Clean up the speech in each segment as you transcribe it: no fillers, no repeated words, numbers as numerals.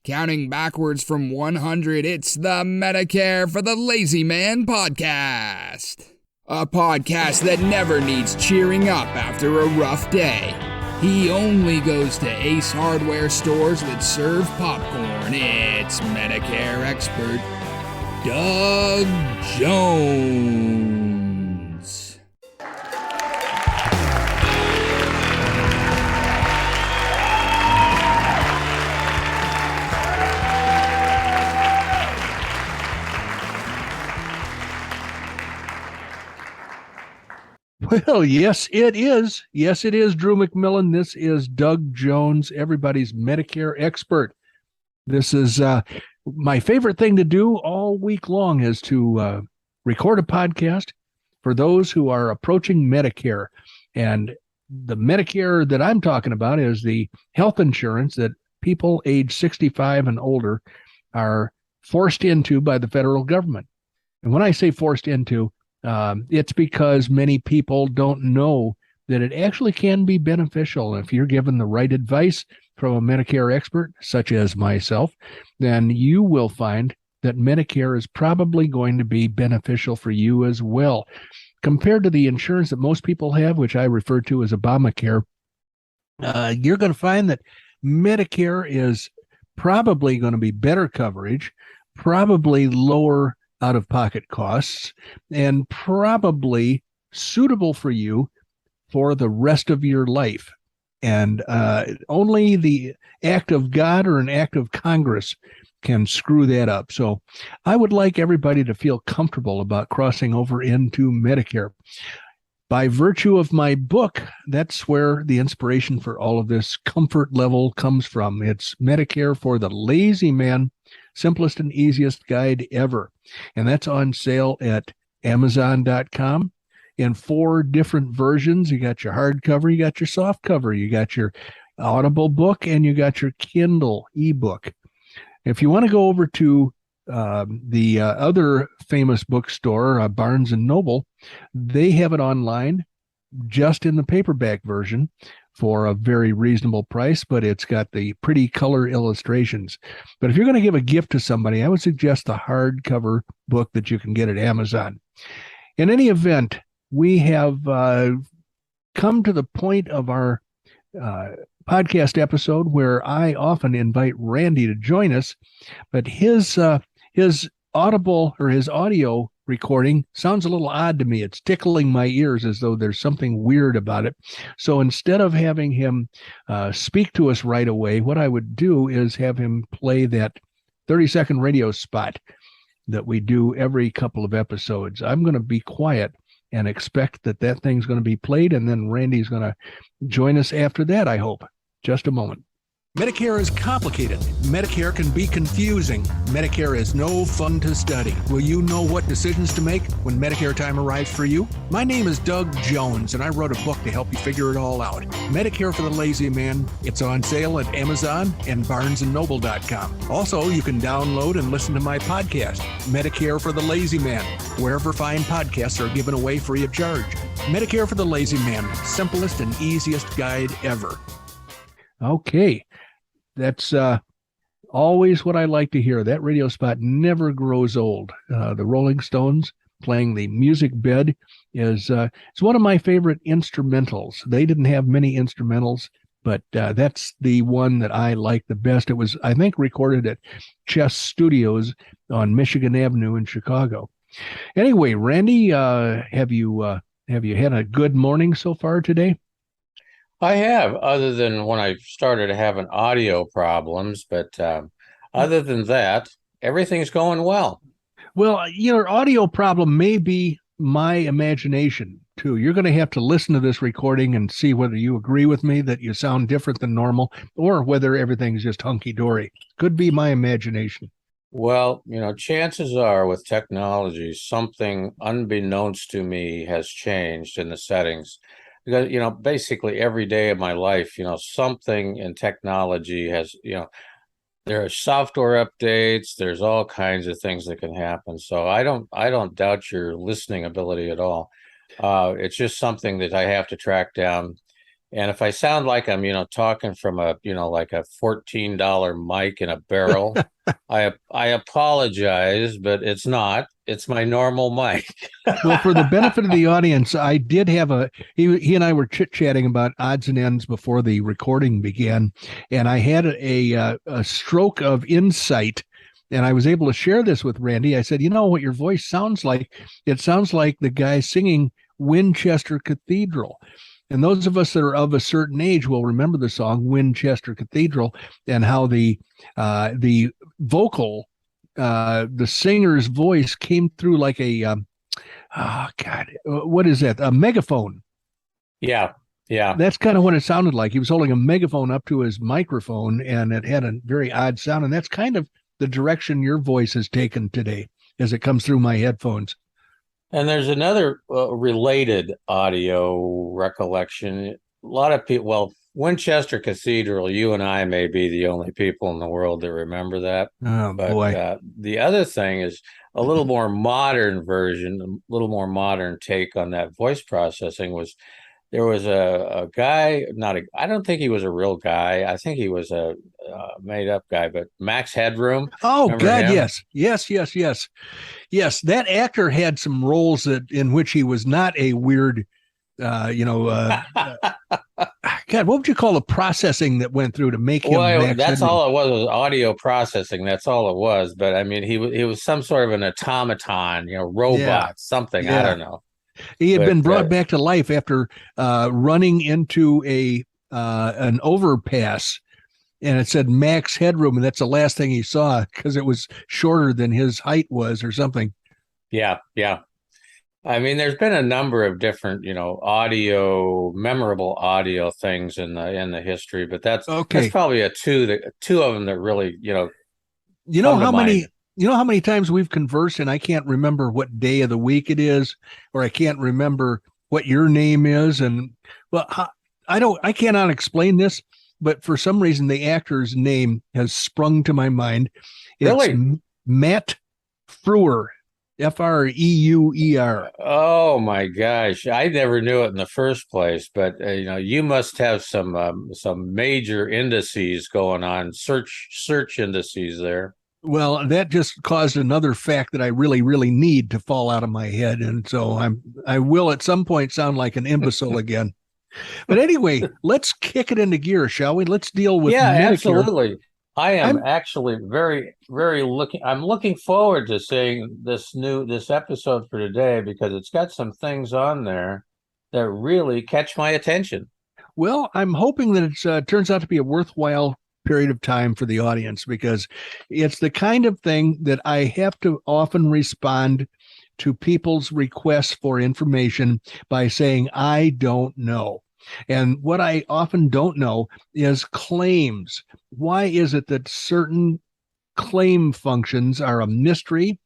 Counting backwards from 100, it's the Medicare for the Lazy Man podcast. A podcast that never needs cheering up after a rough day. He only goes to Ace Hardware stores that serve popcorn. It's Medicare expert Doug Jones. Well, yes, it is. Yes, it is, Drew McMillan. This is Doug Jones, everybody's Medicare expert. This is my favorite thing to do all week long is to record a podcast for those who are approaching Medicare. And the Medicare that I'm talking about is the health insurance that people age 65 and older are forced into by the federal government. And when I say forced into, it's because many people don't know that it actually can be beneficial. If you're given the right advice from a Medicare expert, such as myself, then you will find that Medicare is probably going to be beneficial for you as well. Compared to the insurance that most people have, which I refer to as Obamacare, you're going to find that Medicare is probably going to be better coverage, probably lower out-of-pocket costs, and probably suitable for you for the rest of your life. And only the act of God or an act of Congress can screw that up. So I would like everybody to feel comfortable about crossing over into Medicare. By virtue of my book, that's where the inspiration for all of this comfort level comes from. It's Medicare for the Lazy Man, simplest and easiest guide ever. And that's on sale at Amazon.com in 4 different versions. You got your hardcover, you got your soft cover, you got your Audible book, and you got your Kindle ebook. If you want to go over to the other famous bookstore, Barnes and Noble, they have it online just in the paperback version for a very reasonable price, but it's got the pretty color illustrations. But if you're going to give a gift to somebody, I would suggest the hardcover book that you can get at Amazon. In any event, we have come to the point of our podcast episode where I often invite Randy to join us, but his audible or his audio recording sounds a little odd to me. It's tickling my ears as though there's something weird about it. So instead of having him speak to us right away, what I would do is have him play that 30-second radio spot that we do every couple of episodes. I'm going to be quiet and expect that thing's going to be played, and then Randy's going to join us after that, I hope. Just a moment. Medicare is complicated. Medicare can be confusing. Medicare is no fun to study. Will you know what decisions to make when Medicare time arrives for you? My name is Doug Jones, and I wrote a book to help you figure it all out. Medicare for the Lazy Man. It's on sale at Amazon and BarnesandNoble.com. Also, you can download and listen to my podcast, Medicare for the Lazy Man, wherever fine podcasts are given away free of charge. Medicare for the Lazy Man, simplest and easiest guide ever. Okay. That's always what I like to hear. That radio spot never grows old. The Rolling Stones playing the music bed is it's one of my favorite instrumentals. They didn't have many instrumentals, but that's the one that I like the best. It was, I think, recorded at Chess Studios on Michigan Avenue in Chicago. Anyway, Randy, have you had a good morning so far today? I have, other than when I started having audio problems, but other than that, everything's going well. Well, your audio problem may be my imagination, too. You're going to have to listen to this recording and see whether you agree with me that you sound different than normal or whether everything's just hunky-dory. Could be my imagination. Well, chances are with technology, something unbeknownst to me has changed in the settings. Because, basically every day of my life, something in technology has, there are software updates, there's all kinds of things that can happen. So I don't doubt your listening ability at all. It's just something that I have to track down And if I sound like I'm, talking from a, like a $14 mic in a barrel, I apologize, but it's not. It's my normal mic. Well, for the benefit of the audience, I did have he and I were chit-chatting about odds and ends before the recording began, and I had a stroke of insight, and I was able to share this with Randy. I said, you know what your voice sounds like? It sounds like the guy singing Winchester Cathedral. And those of us that are of a certain age will remember the song Winchester Cathedral and how the vocal, the singer's voice came through like oh God, what is that? A megaphone. Yeah, yeah. That's kind of what it sounded like. He was holding a megaphone up to his microphone, and it had a very odd sound. And that's kind of the direction your voice has taken today as it comes through my headphones. And there's another related audio recollection. A lot of people, well, Winchester Cathedral, you and I may be the only people in the world that remember that. Oh, but boy. The other thing is a little more modern version, a little more modern take on that voice processing was there was a guy, I don't think he was a real guy. I think he was a made up guy, but Max Headroom. Oh, Remember God, him? Yes, that actor had some roles in which he was not a weird, God, what would you call the processing that went through to make him? Well, that's all it was audio processing. That's all it was. But I mean, he was some sort of an automaton, robot, something. Yeah. I don't know. He had been brought back to life after running into an overpass, and it said Max Headroom, and that's the last thing he saw because it was shorter than his height was, or something. Yeah, yeah. I mean, there's been a number of different, memorable audio things in the history, but that's probably two of them that really, how many times we've conversed and I can't remember what day of the week it is, or I can't remember what your name is, and I cannot explain this, but for some reason the actor's name has sprung to my mind. It's really? Matt Frewer. Freuer. Oh my gosh, I never knew it in the first place. But you must have some major indices going on, search indices there. Well, that just caused another fact that I really, really need to fall out of my head, and so I will at some point sound like an imbecile again. But anyway, let's kick it into gear, shall we? Let's deal with Medicare. Absolutely. I'm actually very, very I'm looking forward to seeing this episode for today because it's got some things on there that really catch my attention. Well, I'm hoping that it turns out to be a worthwhile period of time for the audience because it's the kind of thing that I have to often respond to people's requests for information by saying, I don't know. And what I often don't know is claims. Why is it that certain claim functions are a mystery?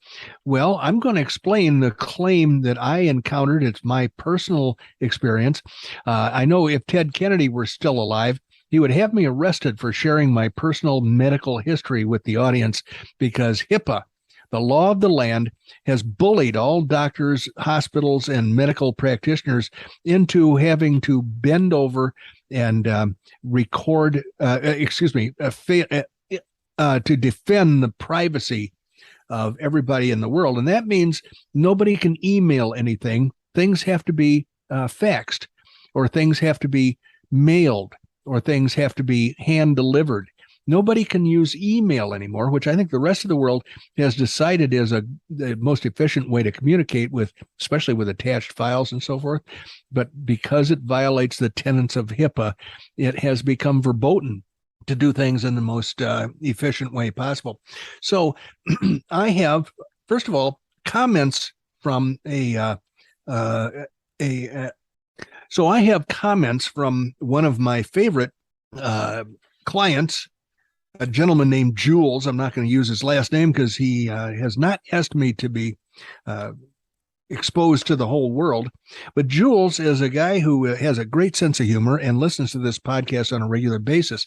Well, I'm going to explain the claim that I encountered. It's my personal experience. I know if Ted Kennedy were still alive, he would have me arrested for sharing my personal medical history with the audience because HIPAA, the law of the land, has bullied all doctors, hospitals, and medical practitioners into having to bend over and record, to defend the privacy of everybody in the world. And that means nobody can email anything. Things have to be faxed, or things have to be mailed, or things have to be hand delivered. Nobody can use email anymore, which I think the rest of the world has decided is the most efficient way to communicate with, especially with attached files and so forth. But because it violates the tenets of HIPAA, it has become verboten to do things in the most efficient way possible. So I have, first of all, comments from so I have comments from one of my favorite clients, a gentleman named Jules. I'm not going to use his last name because he has not asked me to be exposed to the whole world. But Jules is a guy who has a great sense of humor and listens to this podcast on a regular basis.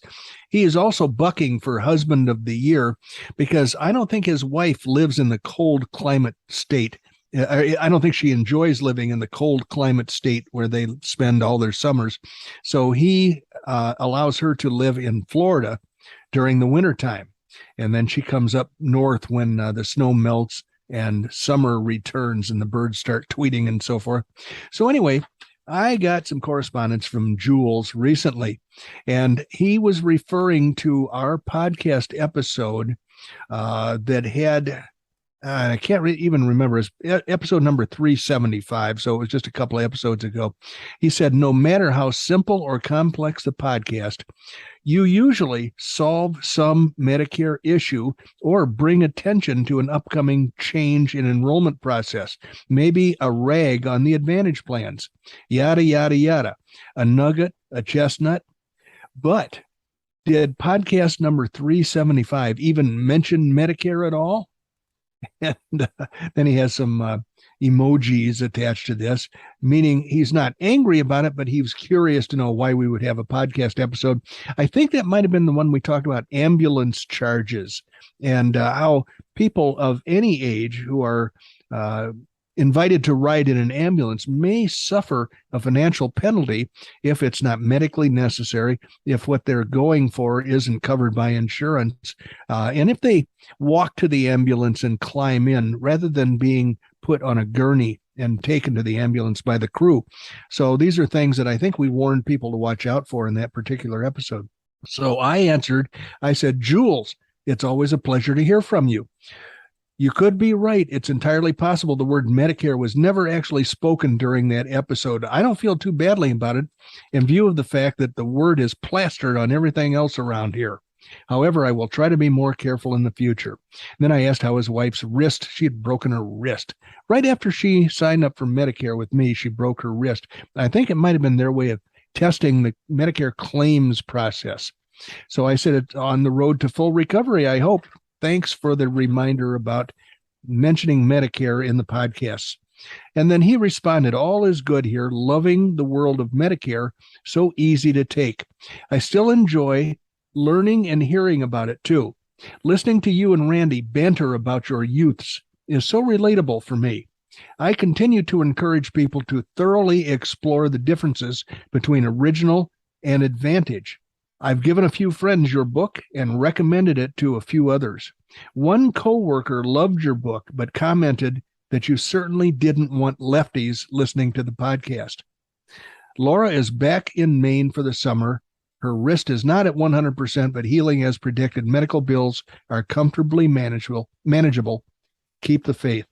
He is also bucking for Husband of the Year because I don't think his wife lives in the cold climate state I don't think she enjoys living in the cold climate state where they spend all their summers. So he allows her to live in Florida during the wintertime. And then she comes up north when the snow melts and summer returns and the birds start tweeting and so forth. So anyway, I got some correspondence from Jules recently, and he was referring to our podcast episode that had, I can't even remember, it's episode number 375. So it was just a couple of episodes ago. He said, no matter how simple or complex the podcast, you usually solve some Medicare issue or bring attention to an upcoming change in enrollment process, maybe a rag on the Advantage plans, yada, yada, yada, a nugget, a chestnut. But did podcast number 375 even mention Medicare at all? And then he has some emojis attached to this, meaning he's not angry about it, but he was curious to know why we would have a podcast episode. I think that might have been the one we talked about ambulance charges and how people of any age who are invited to ride in an ambulance may suffer a financial penalty if it's not medically necessary, if what they're going for isn't covered by insurance, and if they walk to the ambulance and climb in rather than being put on a gurney and taken to the ambulance by the crew. So these are things that I think we warned people to watch out for in that particular episode. So I answered, I said, Jules, it's always a pleasure to hear from you. You could be right. It's entirely possible the word Medicare was never actually spoken during that episode. I don't feel too badly about it in view of the fact that the word is plastered on everything else around here. However, I will try to be more careful in the future. Then I asked how his wife's wrist, she had broken her wrist. Right after she signed up for Medicare with me, she broke her wrist. I think it might have been their way of testing the Medicare claims process. So I said it's on the road to full recovery, I hope. Thanks for the reminder about mentioning Medicare in the podcasts. And then he responded, all is good here, loving the world of Medicare, so easy to take. I still enjoy learning and hearing about it too. Listening to you and Randy banter about your youths is so relatable for me. I continue to encourage people to thoroughly explore the differences between original and Advantage. I've given a few friends your book and recommended it to a few others. One coworker loved your book, but commented that you certainly didn't want lefties listening to the podcast. Laura is back in Maine for the summer. Her wrist is not at 100%, but healing as predicted. Medical bills are comfortably manageable. Keep the faith.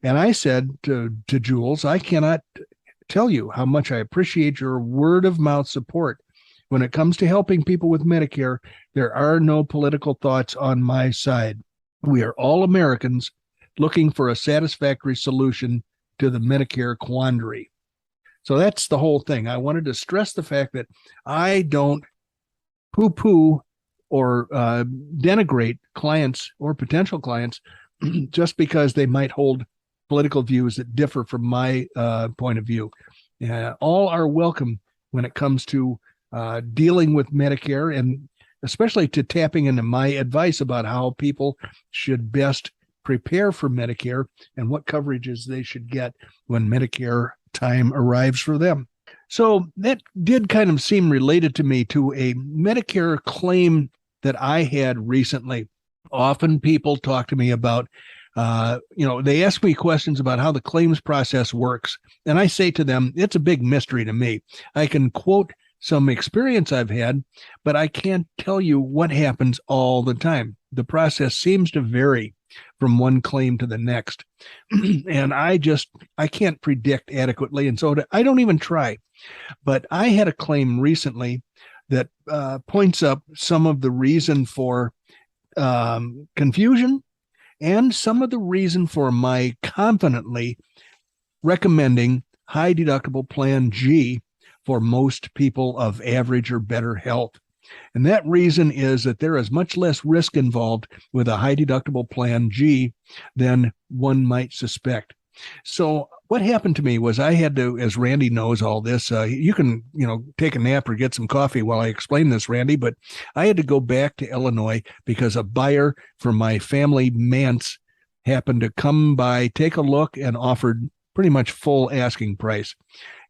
And I said to Jules, I cannot tell you how much I appreciate your word of mouth support. When it comes to helping people with Medicare, there are no political thoughts on my side. We are all Americans looking for a satisfactory solution to the Medicare quandary. So that's the whole thing. I wanted to stress the fact that I don't poo-poo or denigrate clients or potential clients just because they might hold political views that differ from my point of view. All are welcome when it comes to dealing with Medicare, and especially to tapping into my advice about how people should best prepare for Medicare and what coverages they should get when Medicare time arrives for them. So that did kind of seem related to me to a Medicare claim that I had recently. Often people talk to me about, they ask me questions about how the claims process works. And I say to them, it's a big mystery to me. I can quote some experience I've had, but I can't tell you what happens all the time. The process seems to vary from one claim to the next. And I can't predict adequately. And so I don't even try. But I had a claim recently that points up some of the reason for confusion and some of the reason for my confidently recommending high deductible plan G for most people of average or better health. And that reason is that there is much less risk involved with a high deductible plan G than one might suspect. So what happened to me was I had to, as Randy knows all this, you can, take a nap or get some coffee while I explain this, Randy, but I had to go back to Illinois because a buyer for my family manse happened to come by, take a look, and offered pretty much full asking price.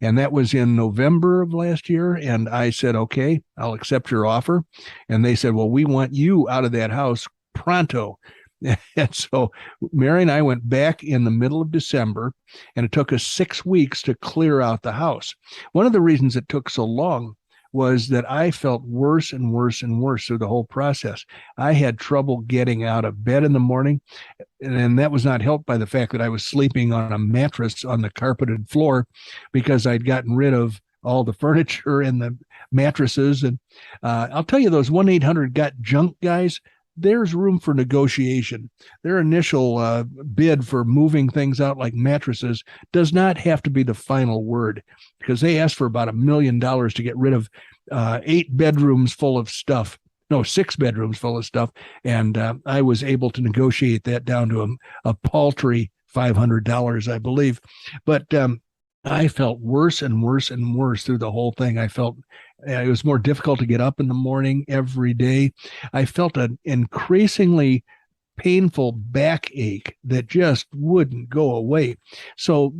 And that was in November of last year. And I said, okay, I'll accept your offer. And they said, well, we want you out of that house pronto. And so Mary and I went back in the middle of December, and it took us 6 weeks to clear out the house. One of the reasons it took so long was that I felt worse and worse and worse through the whole process. I had trouble getting out of bed in the morning, and that was not helped by the fact that I was sleeping on a mattress on the carpeted floor because I'd gotten rid of all the furniture and the mattresses. And I'll tell you, those 1-800-GOT-JUNK guys, there's room for negotiation. Their initial bid for moving things out like mattresses does not have to be the final word, because they asked for about $1 million to get rid of 8 bedrooms full of stuff. No, 6 bedrooms full of stuff. And I was able to negotiate that down to a paltry $500, I believe. But I felt worse and worse and worse through the whole thing. I felt it was more difficult to get up in the morning every day. I felt an increasingly painful backache that just wouldn't go away. So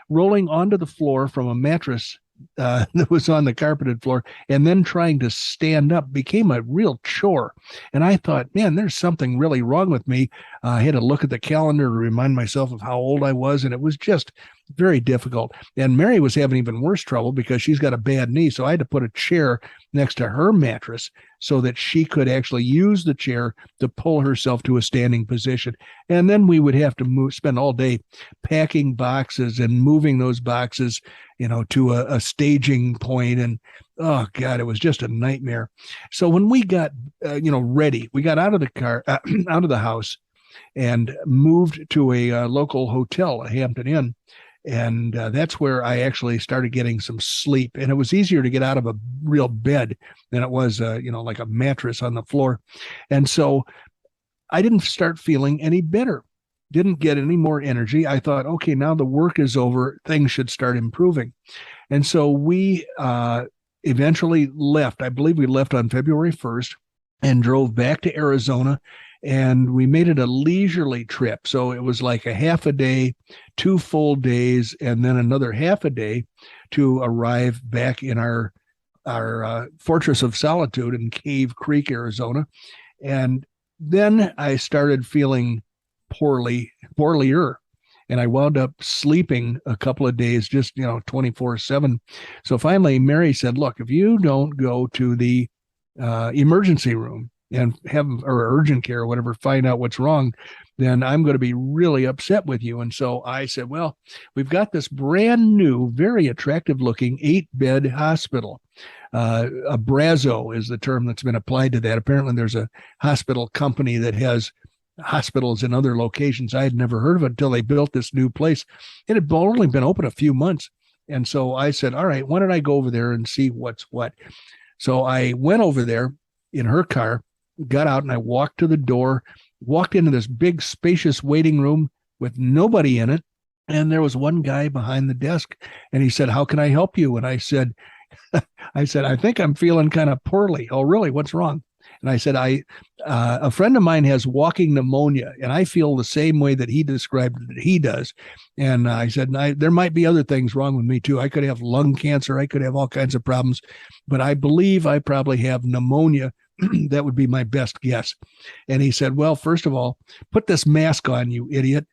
rolling onto the floor from a mattress that was on the carpeted floor and then trying to stand up became a real chore. And I thought, man, there's something really wrong with me. I had to look at the calendar to remind myself of how old I was, and it was just very difficult. And Mary was having even worse trouble because she's got a bad knee. So I had to put a chair next to her mattress so that she could actually use the chair to pull herself to a standing position. And then we would have to spend all day packing boxes and moving those boxes, to a staging point. And oh God, it was just a nightmare. So when we got, ready, we got out of the car, out of the house, and moved to a local hotel, a Hampton Inn. And that's where I actually started getting some sleep. And it was easier to get out of a real bed than it was, like a mattress on the floor. And so I didn't start feeling any better, didn't get any more energy. I thought, okay, now the work is over, things should start improving. And so we eventually left. I believe we left on February 1st and drove back to Arizona. And we made it a leisurely trip. So it was like a half a day, 2 full days, and then another half a day to arrive back in our Fortress of Solitude in Cave Creek, Arizona. And then I started feeling poorlier. And I wound up sleeping a couple of days, just, 24/7. So finally, Mary said, look, if you don't go to the emergency room and or urgent care or whatever, find out what's wrong, then I'm going to be really upset with you. And so I said, well, we've got this brand new, very attractive looking 8-bed hospital. A Brazo is the term that's been applied to that. Apparently there's a hospital company that has hospitals in other locations. I had never heard of it until they built this new place. It had only been open a few months. And so I said, all right, why don't I go over there and see what's what? So I went over there in her car, got out, and I walked to the door, walked into this big spacious waiting room with nobody in it. And there was one guy behind the desk, and he said, how can I help you? And I said, I think I'm feeling kind of poorly. Oh, really? What's wrong? And I said, a friend of mine has walking pneumonia, and I feel the same way that he described that he does. And I said, there might be other things wrong with me too. I could have lung cancer. I could have all kinds of problems, but I believe I probably have pneumonia. That would be my best guess. And he said, well, first of all, put this mask on, you idiot.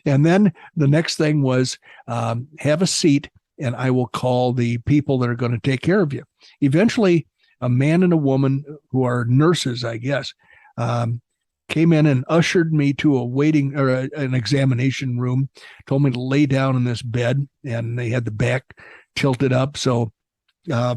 And then the next thing was, have a seat, and I will call the people that are going to take care of you. Eventually, a man and a woman who are nurses, I guess, came in and ushered me to a waiting or an examination room, told me to lay down in this bed, and they had the back tilted up. So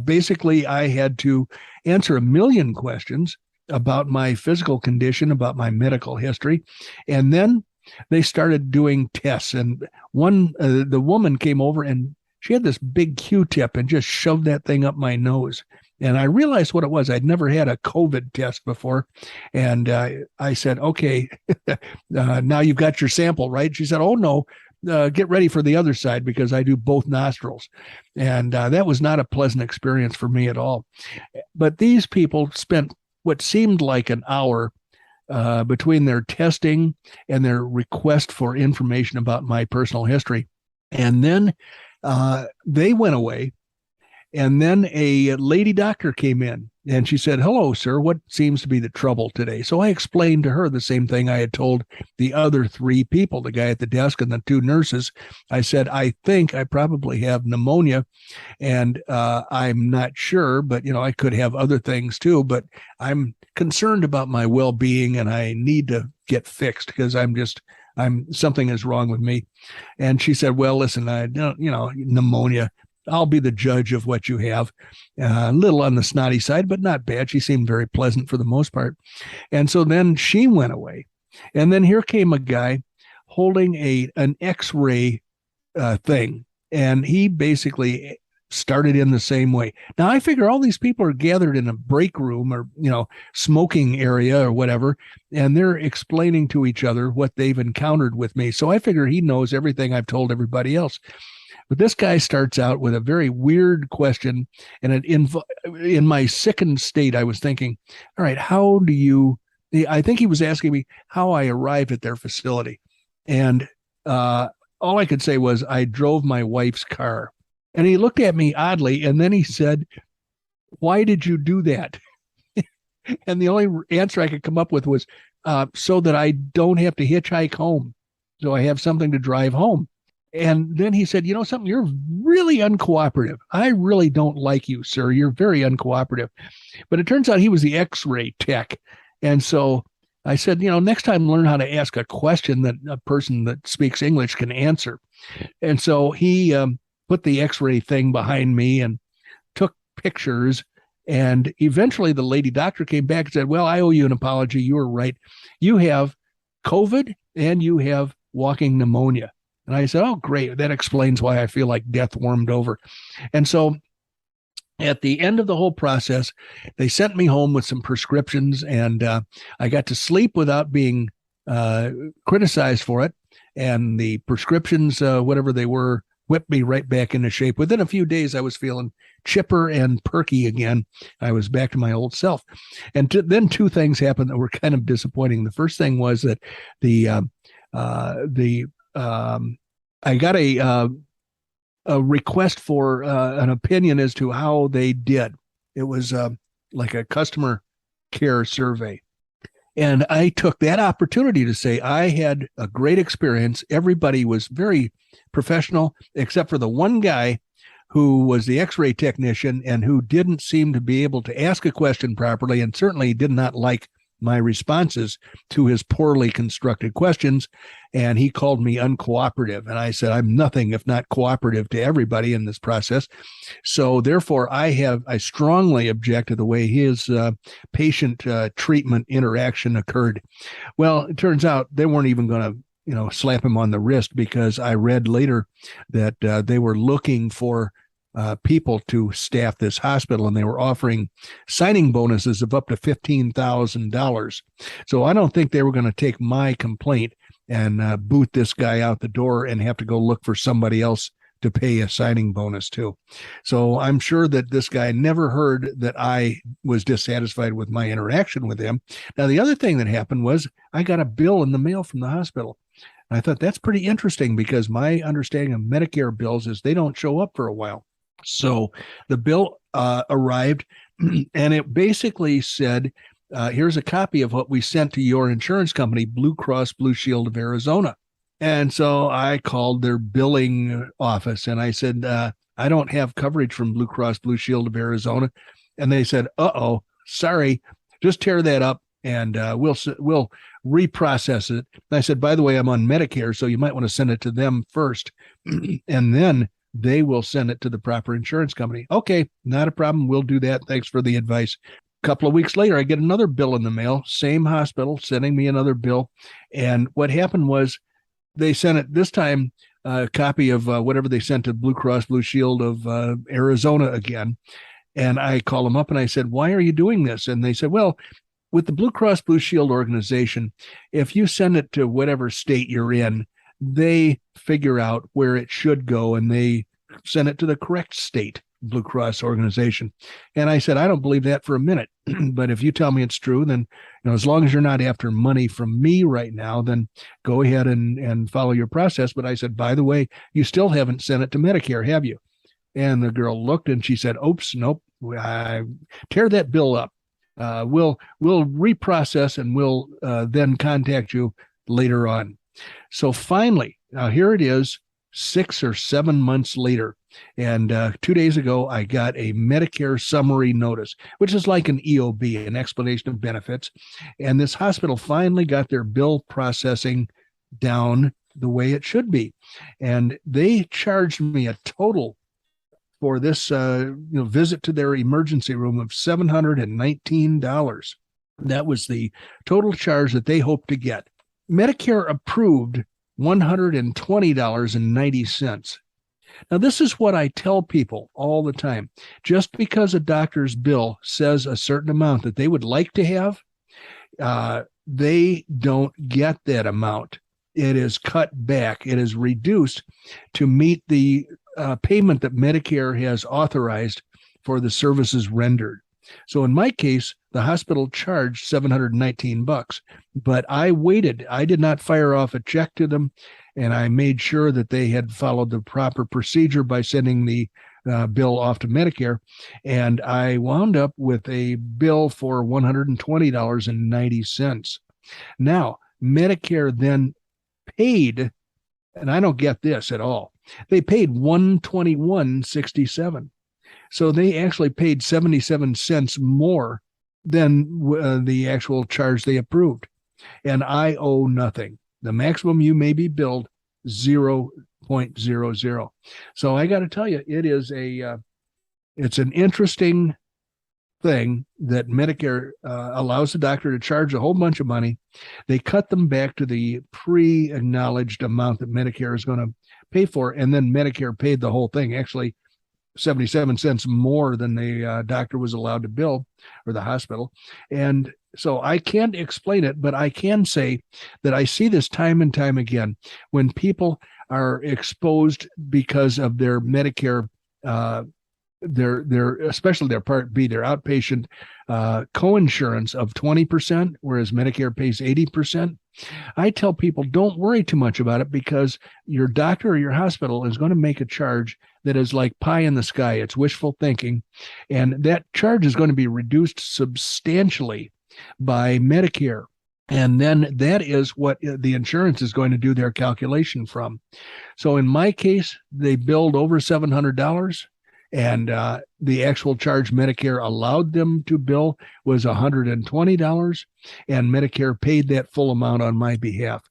basically, I had to answer 1 million questions about my physical condition, about my medical history. And then they started doing tests. And the woman came over, and she had this big Q-tip and just shoved that thing up my nose. And I realized what it was. I'd never had a COVID test before. And I said, okay, now you've got your sample, right? She said, oh, no, get ready for the other side, because I do both nostrils. And that was not a pleasant experience for me at all. But these people spent what seemed like an hour between their testing and their request for information about my personal history. And then they went away. And then a lady doctor came in and she said, "Hello, sir. What seems to be the trouble today?" So I explained to her the same thing I had told the other three people, the guy at the desk and the two nurses. I said, "I think I probably have pneumonia, and I'm not sure, but I could have other things too. But I'm concerned about my well-being, and I need to get fixed because something is wrong with me." And she said, "Well, listen, I don't, pneumonia. I'll be the judge of what you have." A little on the snotty side, but not bad. She seemed very pleasant for the most part. And so then she went away. And then here came a guy holding an X-ray thing. And he basically started in the same way. Now, I figure all these people are gathered in a break room or, smoking area or whatever, and they're explaining to each other what they've encountered with me. So I figure he knows everything I've told everybody else. But this guy starts out with a very weird question, and in my sickened state, I was thinking, all right, I think he was asking me how I arrived at their facility. And all I could say was, I drove my wife's car. And he looked at me oddly, and then he said, "Why did you do that?" And the only answer I could come up with was, so that I don't have to hitchhike home. So I have something to drive home. And then he said, something, you're really uncooperative. I really don't like you, sir. You're very uncooperative. But it turns out he was the X-ray tech. And so I said, next time learn how to ask a question that a person that speaks English can answer. And so he put the X-ray thing behind me and took pictures. And eventually the lady doctor came back and said, "Well, I owe you an apology. You were right. You have COVID and you have walking pneumonia." And I said, "Oh, great. That explains why I feel like death warmed over." And so at the end of the whole process, they sent me home with some prescriptions, and I got to sleep without being criticized for it. And the prescriptions, whatever they were, whipped me right back into shape. Within a few days, I was feeling chipper and perky again. I was back to my old self. And then two things happened that were kind of disappointing. The first thing was that I got a request for an opinion as to how they did. It was like a customer care survey. And I took that opportunity to say I had a great experience. Everybody was very professional, except for the one guy who was the X-ray technician and who didn't seem to be able to ask a question properly, and certainly did not like my responses to his poorly constructed questions. And he called me uncooperative. And I said, I'm nothing if not cooperative to everybody in this process. So therefore, I strongly object to the way his patient treatment interaction occurred. Well, it turns out they weren't even going to slap him on the wrist, because I read later that they were looking for people to staff this hospital, and they were offering signing bonuses of up to $15,000. So I don't think they were going to take my complaint and boot this guy out the door and have to go look for somebody else to pay a signing bonus to. So I'm sure that this guy never heard that I was dissatisfied with my interaction with him. Now, the other thing that happened was I got a bill in the mail from the hospital. I thought that's pretty interesting, because my understanding of Medicare bills is they don't show up for a while. So the bill arrived, and it basically said, here's a copy of what we sent to your insurance company, Blue Cross Blue Shield of Arizona. And so I called their billing office and I said, I don't have coverage from Blue Cross Blue Shield of Arizona. And they said, uh-oh, sorry, just tear that up and we'll reprocess it. And I said, by the way, I'm on Medicare, so you might want to send it to them first. And then they will send it to the proper insurance company. Okay, not a problem. We'll do that. Thanks for the advice. A couple of weeks later, I get another bill in the mail, same hospital sending me another bill. And what happened was they sent it this time, a copy of whatever they sent to Blue Cross Blue Shield of Arizona again. And I called them up and I said, why are you doing this? And they said, well, with the Blue Cross Blue Shield organization, if you send it to whatever state you're in, they figure out where it should go and they send it to the correct state. Blue Cross organization. And I said, I don't believe that for a minute. But if you tell me it's true, then, as long as you're not after money from me right now, then go ahead and follow your process. But I said, by the way, you still haven't sent it to Medicare, have you? And the girl looked and she said, oops, nope, I tear that bill up. We'll reprocess and we'll then contact you later on. So finally, now here it is, 6 or 7 months later. And 2 days ago, I got a Medicare summary notice, which is like an EOB, an explanation of benefits. And this hospital finally got their bill processing down the way it should be. And they charged me a total for this visit to their emergency room of $719. That was the total charge that they hoped to get. Medicare approved $120.90. Now, this is what I tell people all the time. Just because a doctor's bill says a certain amount that they would like to have, they don't get that amount. It is cut back. It is reduced to meet the payment that Medicare has authorized for the services rendered. So in my case, the hospital charged $719, but I waited. I did not fire off a check to them, and I made sure that they had followed the proper procedure by sending the bill off to Medicare, and I wound up with a bill for $120.90. Now, Medicare then paid, and I don't get this at all, they paid $121.67. So they actually paid 77 cents more than the actual charge they approved. And I owe nothing. The maximum you may be billed, 0.00. So I got to tell you, it is it's an interesting thing that Medicare allows the doctor to charge a whole bunch of money. They cut them back to the pre-acknowledged amount that Medicare is going to pay for, and then Medicare paid the whole thing. Actually, 77 cents more than the doctor was allowed to bill, or the hospital. And so I can't explain it, but I can say that I see this time and time again when people are exposed because of their Medicare, especially their Part B, their outpatient coinsurance of 20%, whereas Medicare pays 80%. I tell people, don't worry too much about it, because your doctor or your hospital is going to make a charge that is like pie in the sky. It's wishful thinking. And that charge is going to be reduced substantially by Medicare. And then that is what the insurance is going to do their calculation from. So in my case, they billed over $700. And the actual charge Medicare allowed them to bill was $120, and Medicare paid that full amount on my behalf.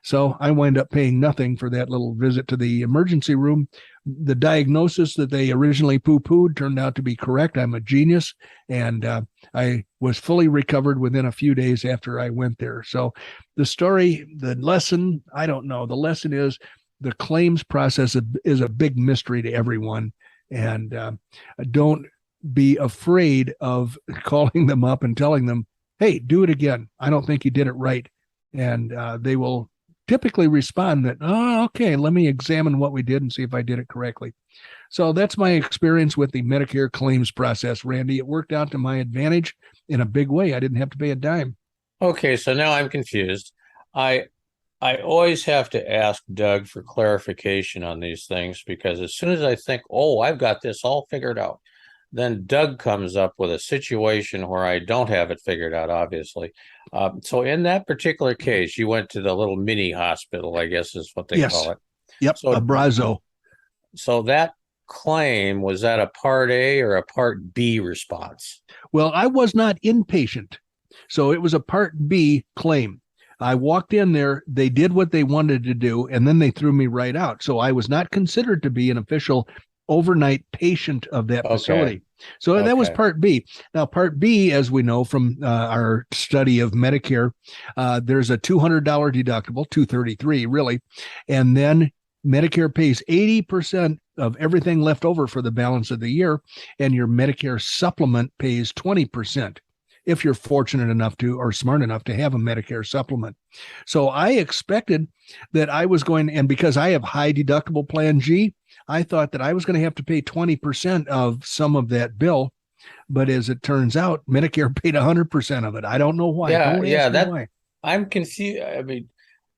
So I wind up paying nothing for that little visit to the emergency room. The diagnosis that they originally poo-pooed turned out to be correct. I'm a genius, and I was fully recovered within a few days after I went there. So the story, the lesson, I don't know. The lesson is the claims process is a big mystery to everyone. And don't be afraid of calling them up and telling them, hey, do it again. I don't think you did it right. And they will typically respond that, oh, okay, let me examine what we did and see if I did it correctly. So that's my experience with the Medicare claims process, Randy. It worked out to my advantage in a big way. I didn't have to pay a dime. Okay, so now I'm confused. I always have to ask Doug for clarification on these things, because as soon as I think, oh, I've got this all figured out, then Doug comes up with a situation where I don't have it figured out, obviously. So in that particular case, you went to the little mini hospital, I guess is what they call it. Yep, so, Abrazo. So that claim, was that a Part A or a Part B response? Well, I was not inpatient, so it was a Part B claim. I walked in there, they did what they wanted to do, and then they threw me right out. So I was not considered to be an official overnight patient of that facility. So that was Part B. Now, Part B, as we know from our study of Medicare, there's a $200 deductible, $233 really, and then Medicare pays 80% of everything left over for the balance of the year, and your Medicare supplement pays 20%. if you're fortunate enough to or smart enough to have a Medicare supplement. So I expected that I was going, and because I have high deductible plan G, I thought that I was going to have to pay 20% of some of that bill. But as it turns out, Medicare paid 100% of it. I don't know why. Yeah, Don't yeah, ask me that why. I'm confused. I mean,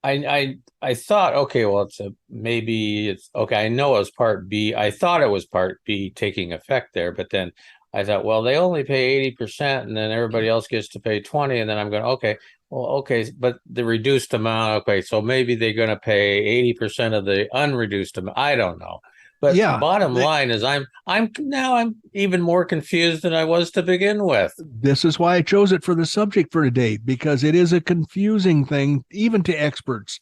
I thought, okay, well, maybe it's okay. I know it was Part B. I thought it was Part B taking effect there, but then I thought, well, they only pay 80%, and then everybody else gets to pay 20, and then I'm going, okay, well, okay, but the reduced amount, okay, so maybe they're going to pay 80% of the unreduced amount. I don't know. But Yeah, bottom line is I'm even more confused than I was to begin with. this is why I chose it for the subject for today, because it is a confusing thing, even to experts.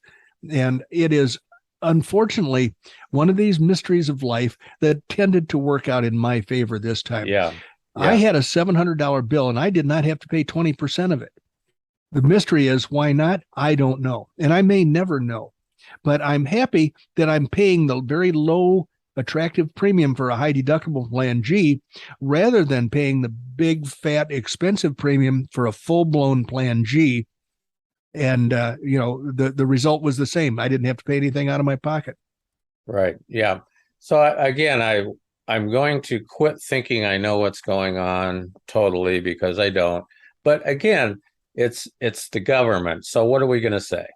And it is, unfortunately, one of these mysteries of life that tended to work out in my favor this time. Yeah. I Yeah. had a $700 bill and I did not have to pay 20% of it. The mystery is why not? I don't know. And I may never know. But I'm happy that I'm paying the very low attractive premium for a high deductible plan G rather than paying the big, fat, expensive premium for a full-blown plan G. And, the result was the same. I didn't have to pay anything out of my pocket. Right. Yeah. So again, I'm going to quit thinking I know what's going on totally, because I don't. But again, it's the government. So what are we going to say?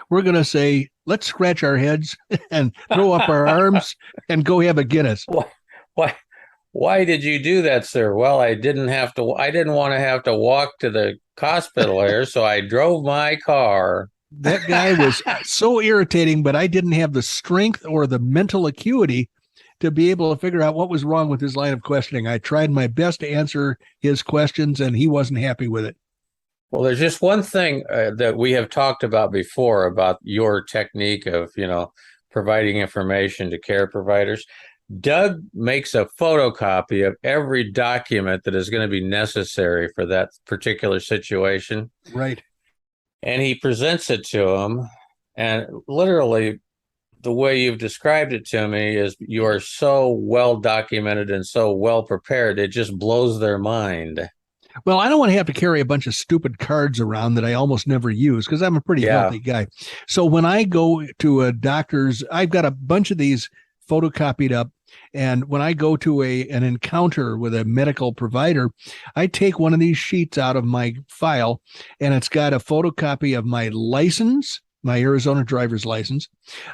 We're going to say, let's scratch our heads and throw up our arms and go have a Guinness. Why why did you do that, sir? Well, I didn't want to have to walk to the hospital here, so I drove my car. That guy was so irritating, but I didn't have the strength or the mental acuity to be able to figure out what was wrong with his line of questioning. I tried my best to answer his questions, and he wasn't happy with it. Well, there's just one thing that we have talked about before about your technique of, providing information to care providers. Doug makes a photocopy of every document that is going to be necessary for that particular situation. Right. And he presents it to him. And literally, the way you've described it to me is you are so well documented and so well prepared, it just blows their mind. Well, I don't want to have to carry a bunch of stupid cards around that I almost never use because I'm a pretty healthy guy. So when I go to a doctor's, I've got a bunch of these photocopied up. And when I go to an encounter with a medical provider, I take one of these sheets out of my file, and it's got a photocopy of my license, my Arizona driver's license,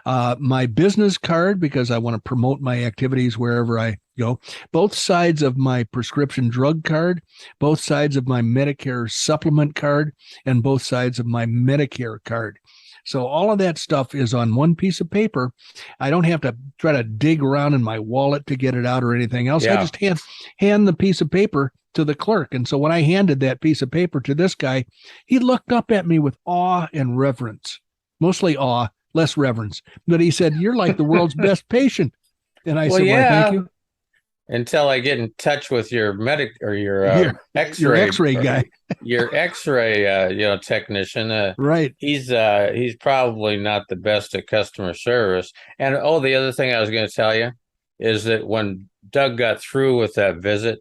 my business card, because I want to promote my activities wherever I go, both sides of my prescription drug card, both sides of my Medicare supplement card, and both sides of my Medicare card. So all of that stuff is on one piece of paper. I don't have to try to dig around in my wallet to get it out or anything else. I just hand the piece of paper to the clerk. And so when I handed that piece of paper to this guy, he looked up at me with awe and reverence. Mostly awe, less reverence. But he said, "You're like the world's best patient." And I said, "Well, thank you." Until I get in touch with your X-ray guy, your X-ray, technician. Right. He's probably not the best at customer service. And the other thing I was going to tell you is that when Doug got through with that visit,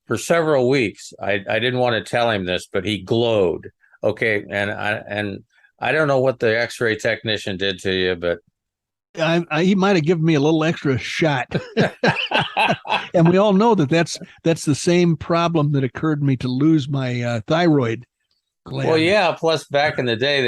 for several weeks, I didn't want to tell him this, but he glowed. Okay, and I don't know what the X-ray technician did to you, but he might have given me a little extra shot. And we all know that's the same problem that occurred me to lose my thyroid gland. Well, yeah. Plus, back in the day,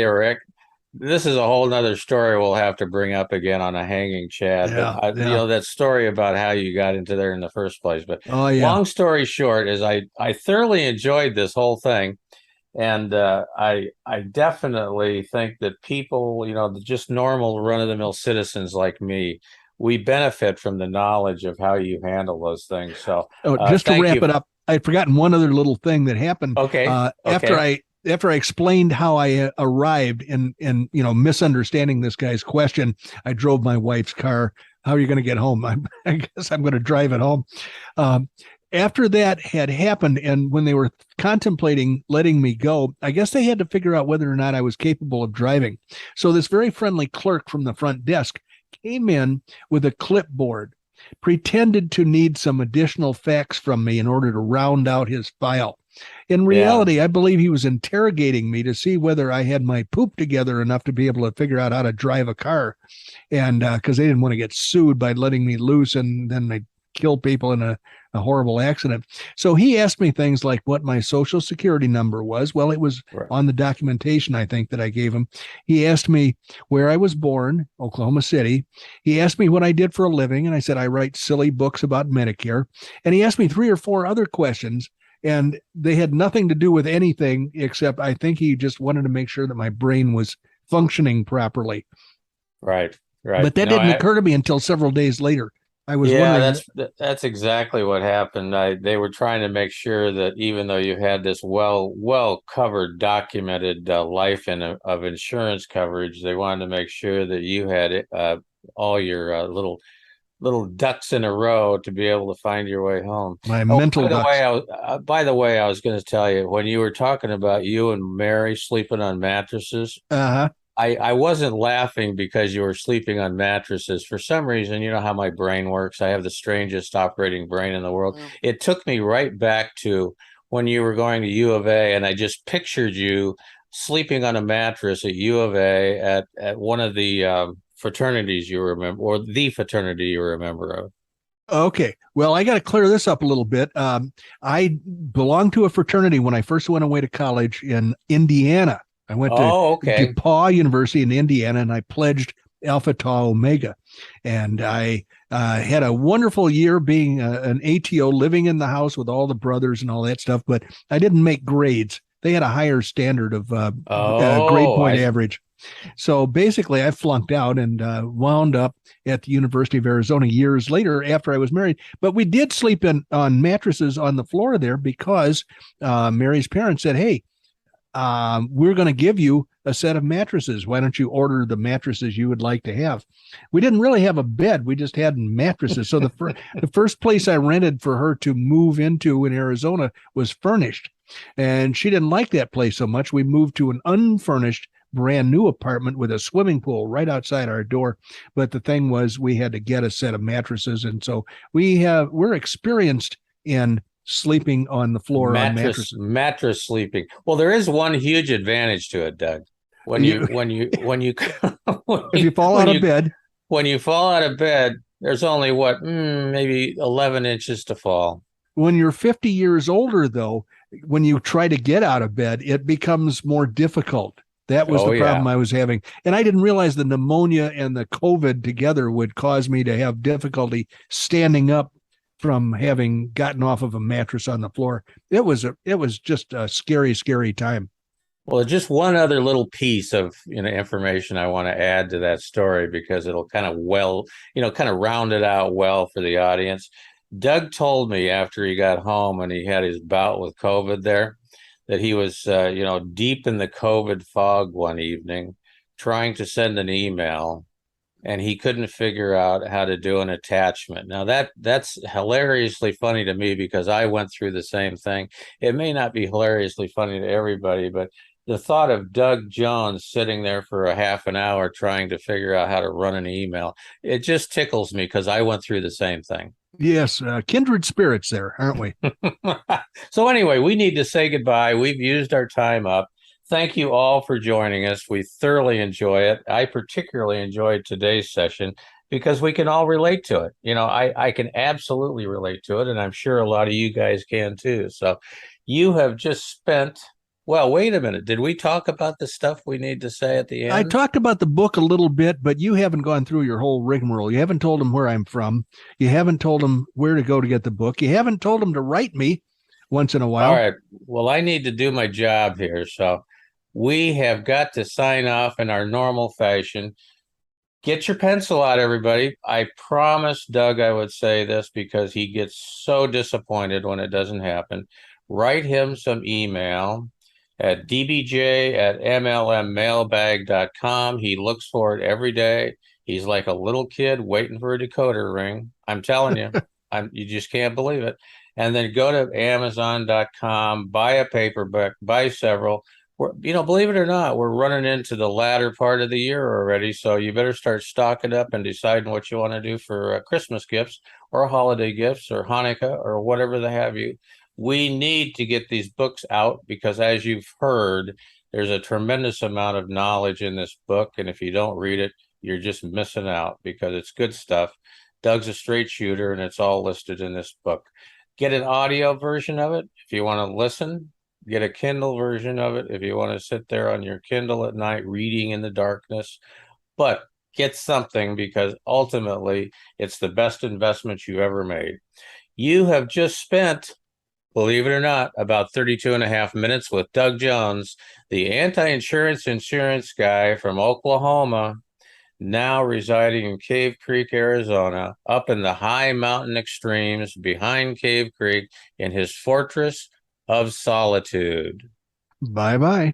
this is a whole nother story we'll have to bring up again on a hanging chad. Yeah, but that story about how you got into there in the first place. But long story short is I thoroughly enjoyed this whole thing. And I definitely think that people, just normal run-of-the-mill citizens like me, we benefit from the knowledge of how you handle those things. So, just to wrap it up, I'd forgotten one other little thing that happened. Okay. After I explained how I arrived in misunderstanding this guy's question, I drove my wife's car. How are you going to get home? I guess I'm going to drive it home. After that had happened, and when they were contemplating letting me go, I guess they had to figure out whether or not I was capable of driving. So this very friendly clerk from the front desk came in with a clipboard, pretended to need some additional facts from me in order to round out his file. In Yeah. reality, I believe he was interrogating me to see whether I had my poop together enough to be able to figure out how to drive a car. And because they didn't want to get sued by letting me loose and then they kill people in a horrible accident. So he asked me things like what my social security number was. Well, it was Right. on the documentation, I think, that I gave him. He asked me where I was born, Oklahoma City. He asked me what I did for a living, and I said I write silly books about Medicare. And he asked me 3 or 4 other questions, and they had nothing to do with anything except I think he just wanted to make sure that my brain was functioning properly. Right. Right. But that No, didn't occur to me until several days later. I was yeah, wondering. that's exactly what happened. They were trying to make sure that even though you had this well covered, documented life of insurance coverage, they wanted to make sure that you had all your little ducks in a row to be able to find your way home. My Oh, mental ducks. by the way, I was going to tell you when you were talking about you and Mary sleeping on mattresses. Uh-huh. I wasn't laughing because you were sleeping on mattresses. For some reason, you know how my brain works. I have the strangest operating brain in the world. Well, It took me right back to when you were going to U of A, and I just pictured you sleeping on a mattress at U of A at one of the fraternities you remember, or the fraternity you remember of. okay. Well, I got to clear this up a little bit. I belonged to a fraternity when I first went away to college in Indiana. I went to Oh, okay. DePauw University in Indiana, and I pledged Alpha Tau Omega. And I had a wonderful year being an ATO, living in the house with all the brothers and all that stuff. But I didn't make grades. They had a higher standard of grade Oh, point average. So basically, I flunked out and wound up at the University of Arizona years later after I was married. But we did sleep on mattresses on the floor there because Mary's parents said, "Hey, we're going to give you a set of mattresses. Why don't you order the mattresses you would like to have?" We didn't really have a bed. We just had mattresses. So the first place I rented for her to move into in Arizona was furnished. And she didn't like that place so much. We moved to an unfurnished, brand new apartment with a swimming pool right outside our door. But the thing was, we had to get a set of mattresses. And so we're experienced in sleeping on the floor on mattresses. Mattress sleeping. Well, there is one huge advantage to it, Doug. When You, you when you when you if you fall out of bed, when you fall out of bed, there's only maybe 11 inches to fall. when you're 50 years older, though, when you try to get out of bed, it becomes more difficult. That was Oh the problem yeah. I was having. And I didn't realize the pneumonia and the COVID together would cause me to have difficulty standing up from having gotten off of a mattress on the floor. It was just a scary, scary time. Well, just one other little piece of information I want to add to that story because it'll kind of kind of round it out well for the audience. Doug told me after he got home and he had his bout with COVID there that he was deep in the COVID fog one evening trying to send an email and he couldn't figure out how to do an attachment. Now that's hilariously funny to me because I went through the same thing. It may not be hilariously funny to everybody, but the thought of Doug Jones sitting there for a half an hour trying to figure out how to run an email, it just tickles me because I went through the same thing. Yes, kindred spirits there, aren't we? So anyway, we need to say goodbye. We've used our time up. Thank you all for joining us. We thoroughly enjoy it. I particularly enjoyed today's session because we can all relate to it. I can absolutely relate to it, and I'm sure a lot of you guys can too. So you have just spent, well, wait a minute. Did we talk about the stuff we need to say at the end? I talked about the book a little bit, but you haven't gone through your whole rigmarole. You haven't told them where I'm from. You haven't told them where to go to get the book. You haven't told them to write me once in a while. All right. Well, I need to do my job here. So we have got to sign off in our normal fashion. Get your pencil out, everybody. I promised Doug I would say this because he gets so disappointed when it doesn't happen. Write him some email at dbj@mlmmailbag.com. He looks for it every day. He's like a little kid waiting for a decoder ring. I'm telling you, you just can't believe it. And then go to amazon.com, buy a paperback, buy several. Believe it or not, we're running into the latter part of the year already. So you better start stocking up and deciding what you want to do for Christmas gifts or holiday gifts or Hanukkah or whatever they have you. We need to get these books out because, as you've heard, there's a tremendous amount of knowledge in this book. And if you don't read it, you're just missing out because it's good stuff. Doug's a straight shooter, and it's all listed in this book. Get an audio version of it if you want to listen. Get a Kindle version of it if you want to sit there on your Kindle at night reading in the darkness. But get something because ultimately it's the best investment you ever made. You have just spent, believe it or not, about 32 and a half minutes with Doug Jones, the anti-insurance insurance guy from Oklahoma, now residing in Cave Creek, Arizona, up in the high mountain extremes behind Cave Creek in his fortress of solitude. Bye-bye.